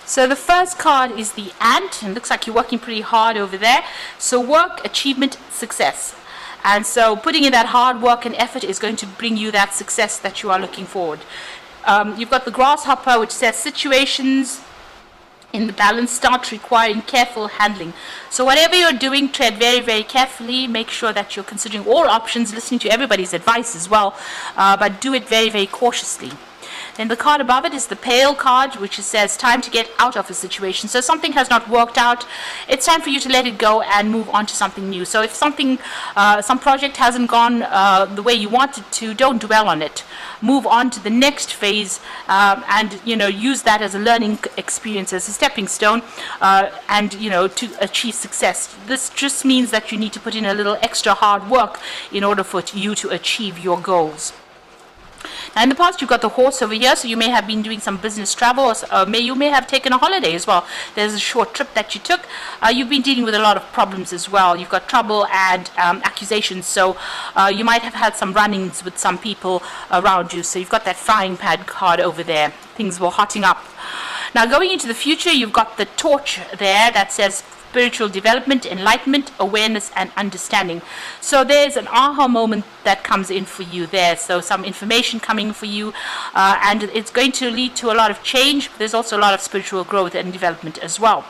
So the first card is the ant, and it looks like you're working pretty hard over there. So work, achievement, success. And so putting in that hard work and effort is going to bring you that success that you are looking forward. You've got the grasshopper, which says situations in the balance start requiring careful handling. So whatever you're doing, tread very, very carefully. Make sure that you're considering all options, listening to everybody's advice as well, but do it very, very cautiously. Then the card above it is the pale card, which says time to get out of a situation. So something has not worked out. It's time for you to let it go and move on to something new. So if something, some project hasn't gone the way you want it to, don't dwell on it. Move on to the next phase, and use that as a learning experience, as a stepping stone, and to achieve success. This just means that you need to put in a little extra hard work in order for you to achieve your goals. Now in the past, you've got the horse over here, so you may have been doing some business travel, or you may have taken a holiday as well. There's a short trip that you took. You've been dealing with a lot of problems as well. You've got trouble and accusations, so you might have had some run-ins with some people around you. So you've got that frying pan card over there. Things were hotting up. Now going into the future, you've got the torch there that says spiritual development, enlightenment, awareness, and understanding. So there's an aha moment that comes in for you there. So some information coming for you, and it's going to lead to a lot of change. There's also a lot of spiritual growth and development as well.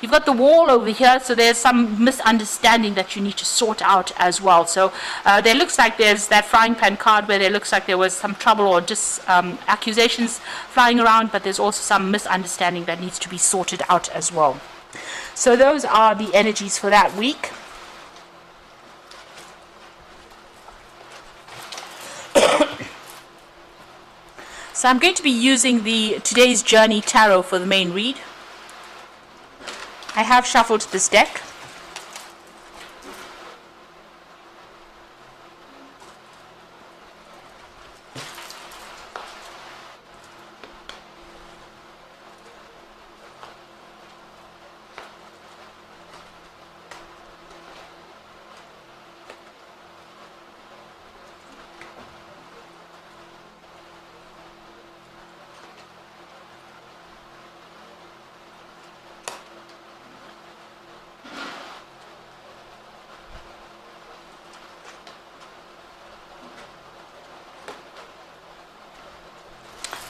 You've got the wall over here, so there's some misunderstanding that you need to sort out as well. So there looks like there's that frying pan card where there looks like there was some trouble or just accusations flying around, but there's also some misunderstanding that needs to be sorted out as well. So those are the energies for that week. So I'm going to be using the Today's Journey Tarot for the main read. I have shuffled this deck.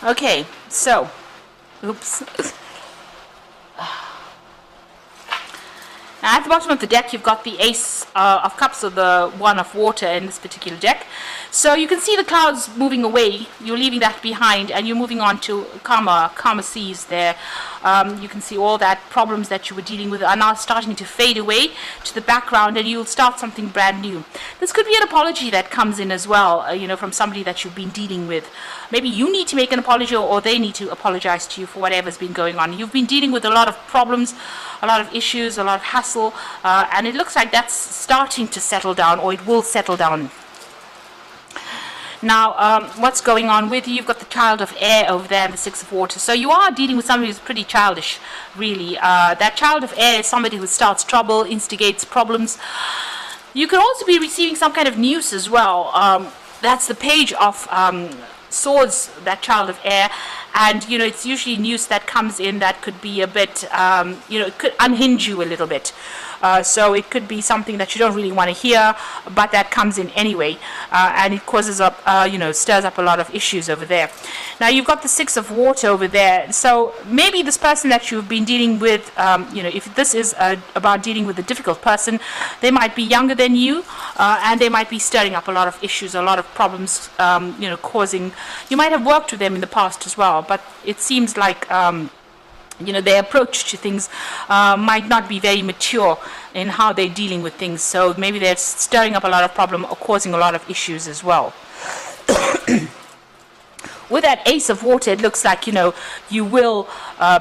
Okay, so, oops. Now at the bottom of the deck, you've got the Ace of Cups, or the One of Water in this particular deck. So you can see the clouds moving away. You're leaving that behind, and you're moving on to calmer seas there. You can see all that problems that you were dealing with are now starting to fade away to the background, and you'll start something brand new. This could be an apology that comes in as well, from somebody that you've been dealing with. Maybe you need to make an apology, or they need to apologize to you for whatever's been going on. You've been dealing with a lot of problems, a lot of issues, a lot of hassle, and it looks like that's starting to settle down, or it will settle down. Now, what's going on with you? You've got the Child of Air over there and the Six of Water. So you are dealing with somebody who's pretty childish, really. That Child of Air is somebody who starts trouble, instigates problems. You could also be receiving some kind of news as well. That's the Page of Swords, that Child of Air. And, it's usually news that comes in that could be a bit, it could unhinge you a little bit. So it could be something that you don't really want to hear, but that comes in anyway, and it causes up, stirs up a lot of issues over there. Now you've got the Six of Water over there. So maybe this person that you've been dealing with, if this is about dealing with a difficult person, they might be younger than you, and they might be stirring up a lot of issues, a lot of problems, causing. You might have worked with them in the past as well, but it seems like their approach to things might not be very mature in how they're dealing with things. So maybe they're stirring up a lot of problem or causing a lot of issues as well. With that Ace of Water, it looks like, you will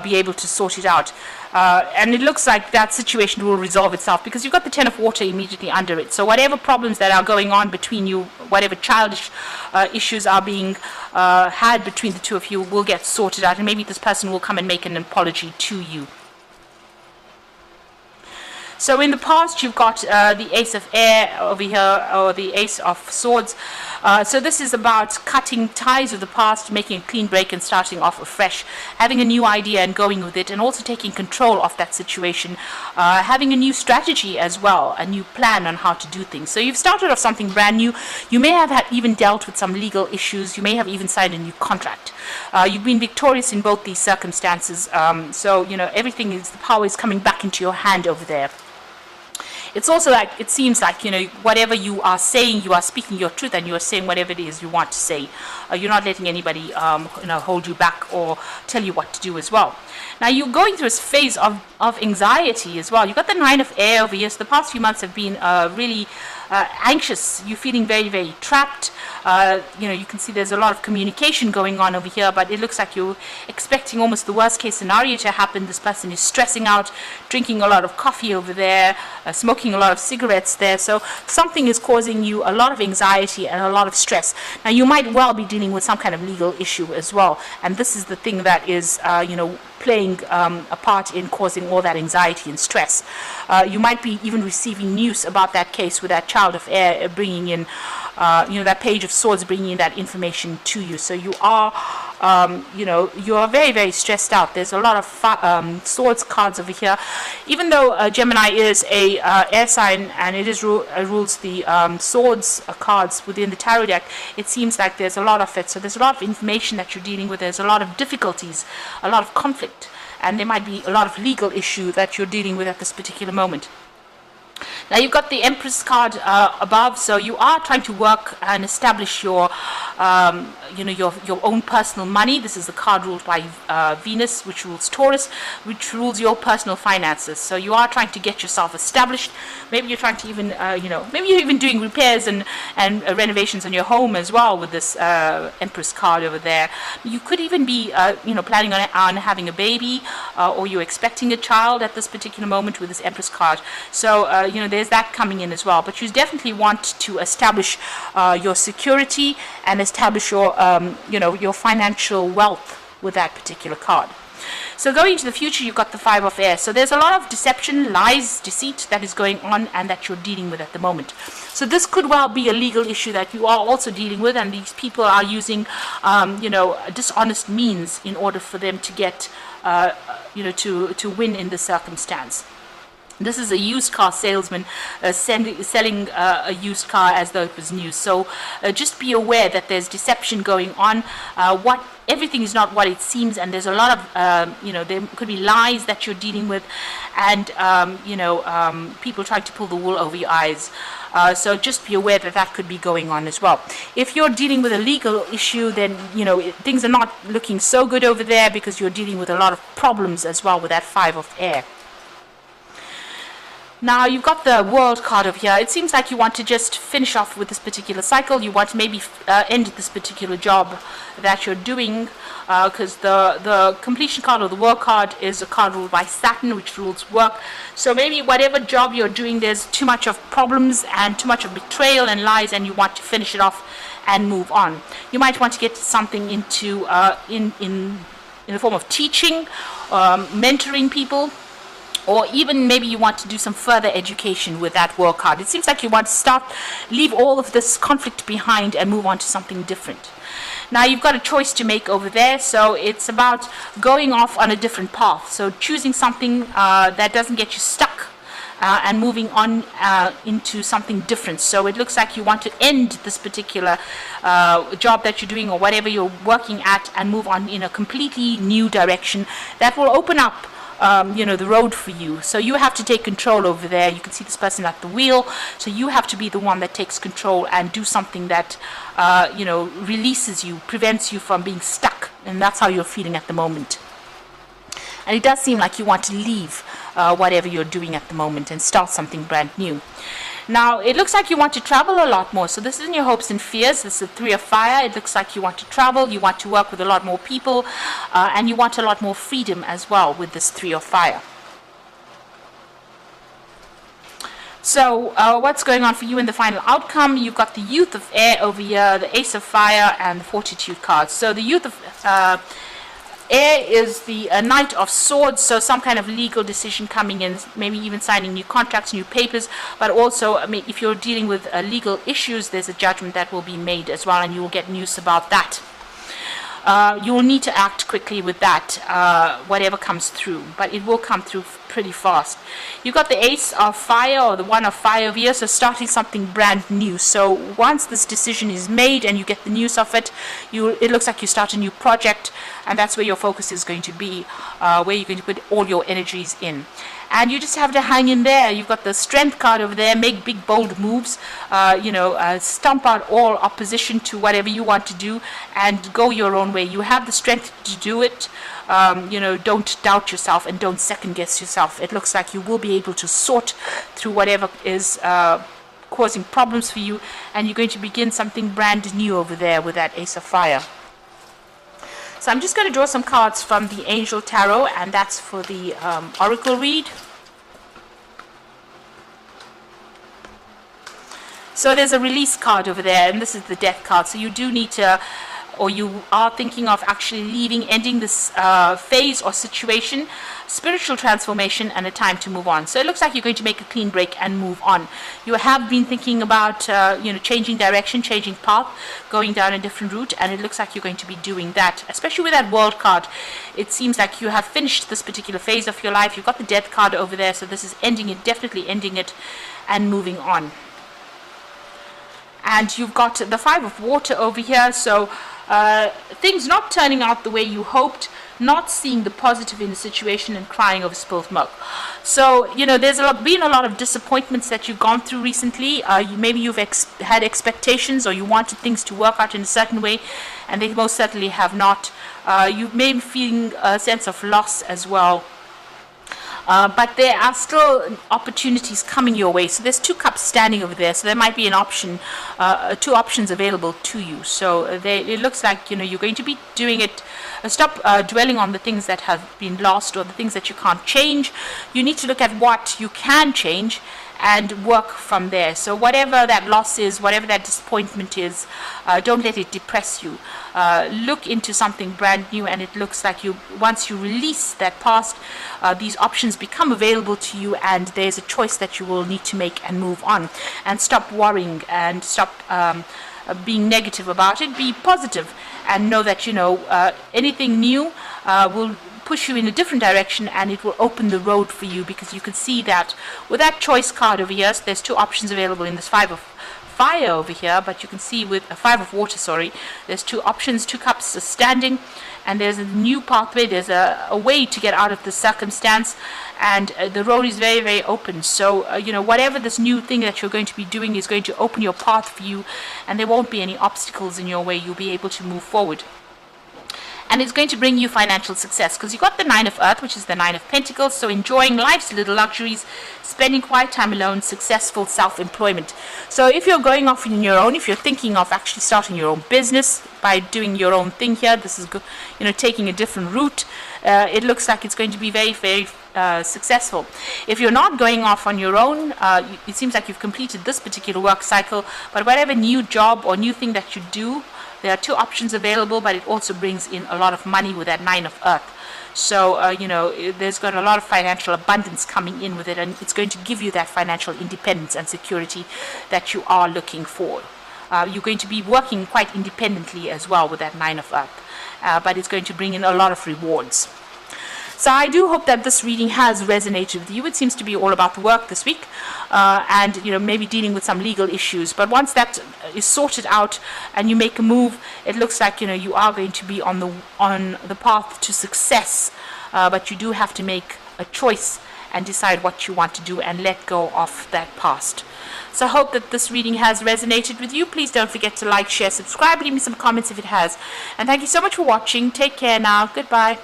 be able to sort it out. And it looks like that situation will resolve itself because you've got the Ten of Water immediately under it. So whatever problems that are going on between you, whatever childish issues are being had between the two of you will get sorted out. And maybe this person will come and make an apology to you. So in the past, you've got the Ace of Air over here, or the Ace of Swords. So this is about cutting ties with the past, making a clean break and starting off afresh, having a new idea and going with it, and also taking control of that situation, having a new strategy as well, a new plan on how to do things. So you've started off something brand new. You may have even dealt with some legal issues. You may have even signed a new contract. You've been victorious in both these circumstances. So, everything is, the power is coming back into your hand over there. It's also like, it seems like, whatever you are saying, you are speaking your truth, and you are saying whatever it is you want to say. You're not letting anybody, hold you back or tell you what to do as well. Now, you're going through a phase of anxiety as well. You've got the Nine of Air over here. So the past few months have been really anxious. You're feeling very, very trapped. You can see there's a lot of communication going on over here, but it looks like you're expecting almost the worst case scenario to happen. This person is stressing out, drinking a lot of coffee over there, smoking a lot of cigarettes there. So something is causing you a lot of anxiety and a lot of stress. Now, you might well be dealing with some kind of legal issue as well, and this is the thing that is, playing a part in causing all that anxiety and stress. You might be even receiving news about that case with that Child of Air bringing in, that Page of Swords bringing in that information to you. So you are, you are very, very stressed out. There's a lot of swords cards over here. Even though Gemini is a air sign and it is rules the swords cards within the tarot deck, it seems like there's a lot of it. So there's a lot of information that you're dealing with. There's a lot of difficulties, a lot of conflict, and there might be a lot of legal issue that you're dealing with at this particular moment. Now, you've got the Empress card above, so you are trying to work and establish your own personal money. This is the card ruled by Venus, which rules Taurus, which rules your personal finances. So you are trying to get yourself established. Maybe you're trying to even, maybe you're even doing repairs and renovations on your home as well with this Empress card over there. You could even be, planning on having a baby, or you're expecting a child at this particular moment with this Empress card. So, there's that coming in as well. But you definitely want to establish your security and establish your, your financial wealth with that particular card. So going into the future, you've got the Five of Air. So there's a lot of deception, lies, deceit that is going on and that you're dealing with at the moment. So this could well be a legal issue that you are also dealing with, and these people are using, dishonest means in order for them to get, to win in the circumstance. This is a used car salesman selling a used car as though it was new. So just be aware that there's deception going on. Everything is not what it seems, and there's a lot of, there could be lies that you're dealing with, and, people trying to pull the wool over your eyes. So just be aware that that could be going on as well. If you're dealing with a legal issue, then, things are not looking so good over there because you're dealing with a lot of problems as well with that Five of Air. Now, you've got the World card over here. It seems like you want to just finish off with this particular cycle. You want to maybe end this particular job that you're doing, because the completion card or the World card is a card ruled by Saturn, which rules work. So maybe whatever job you're doing, there's too much of problems and too much of betrayal and lies, and you want to finish it off and move on. You might want to get something into in the form of teaching, mentoring people, or even maybe you want to do some further education with that World card. It seems like you want to leave all of this conflict behind and move on to something different. Now, you've got a choice to make over there, so it's about going off on a different path. So choosing something that doesn't get you stuck and moving on into something different. So it looks like you want to end this particular job that you're doing or whatever you're working at and move on in a completely new direction that will open up the road for you. So you have to take control over there. You can see this person at the wheel. So you have to be the one that takes control and do something that, releases you, prevents you from being stuck. And that's how you're feeling at the moment. And it does seem like you want to leave whatever you're doing at the moment and start something brand new. Now, it looks like you want to travel a lot more. So this isn't your hopes and fears. This is the Three of Fire. It looks like you want to travel, you want to work with a lot more people, and you want a lot more freedom as well with this Three of Fire. So what's going on for you in the final outcome? You've got the Youth of Air over here, the Ace of Fire, and the Fortitude cards. So the Youth of Air is the Knight of Swords, so some kind of legal decision coming in, maybe even signing new contracts, new papers, but also, I mean, if you're dealing with legal issues, there's a judgment that will be made as well, and you will get news about that. You will need to act quickly with that, whatever comes through, but it will come through pretty fast. You've got the Ace of Fire, or the One of Fire over here, so starting something brand new. So once this decision is made and you get the news of it, it looks like you start a new project, and that's where your focus is going to be, where you're going to put all your energies in. And you just have to hang in there. You've got the Strength card over there. Make big, bold moves. Stomp out all opposition to whatever you want to do and go your own way. You have the strength to do it. Don't doubt yourself and don't second guess yourself. It looks like you will be able to sort through whatever is causing problems for you, and you're going to begin something brand new over there with that Ace of Fire. So I'm just going to draw some cards from the Angel Tarot, and that's for the Oracle read. So there's a release card over there, and this is the Death card. So you do need to, or you are thinking of actually ending this phase or situation, spiritual transformation, and a time to move on. So it looks like you're going to make a clean break and move on. You have been thinking about, changing direction, changing path, going down a different route, and it looks like you're going to be doing that, especially with that World card. It seems like you have finished this particular phase of your life. You've got the Death card over there, so this is ending it, definitely ending it, and moving on. And you've got the Five of Water over here, so things not turning out the way you hoped, not seeing the positive in the situation, and crying over spilled milk. So, there's been a lot of disappointments that you've gone through recently. Maybe you've had expectations, or you wanted things to work out in a certain way, and they most certainly have not. You may be feeling a sense of loss as well. But there are still opportunities coming your way. So there's 2 cups standing over there. So there might be an option, 2 options available to you. So it looks like, you're going to be doing it. Stop dwelling on the things that have been lost or the things that you can't change. You need to look at what you can change and work from there. So whatever that loss is, whatever that disappointment is, don't let it depress you. Look into something brand new, and it looks like once you release that past, these options become available to you, and there's a choice that you will need to make and move on. And stop worrying and stop being negative about it. Be positive and know that anything new will push you in a different direction, and it will open the road for you, because you can see that with that choice card over here, so there's 2 options available in this Five of Fire over here, but you can see with a Five of Water, there's 2 options, 2 cups are standing, and there's a new pathway, there's a way to get out of the circumstance, and the road is very, very open. So whatever this new thing that you're going to be doing is going to open your path for you, and there won't be any obstacles in your way. You'll be able to move forward. And it's going to bring you financial success, because you've got the Nine of Earth, which is the Nine of Pentacles, so enjoying life's little luxuries, spending quiet time alone, successful self-employment. So if you're going off on your own, if you're thinking of actually starting your own business by doing your own thing here, this is taking a different route, it looks like it's going to be very, very successful. If you're not going off on your own, it seems like you've completed this particular work cycle, but whatever new job or new thing that you do, there are 2 options available, but it also brings in a lot of money with that Nine of Earth. So, there's got a lot of financial abundance coming in with it, and it's going to give you that financial independence and security that you are looking for. You're going to be working quite independently as well with that Nine of Earth, but it's going to bring in a lot of rewards. So I do hope that this reading has resonated with you. It seems to be all about the work this week, and maybe dealing with some legal issues. But once that is sorted out and you make a move, it looks like you are going to be on the path to success. But you do have to make a choice and decide what you want to do and let go of that past. So I hope that this reading has resonated with you. Please don't forget to like, share, subscribe, leave me some comments if it has. And thank you so much for watching. Take care now. Goodbye.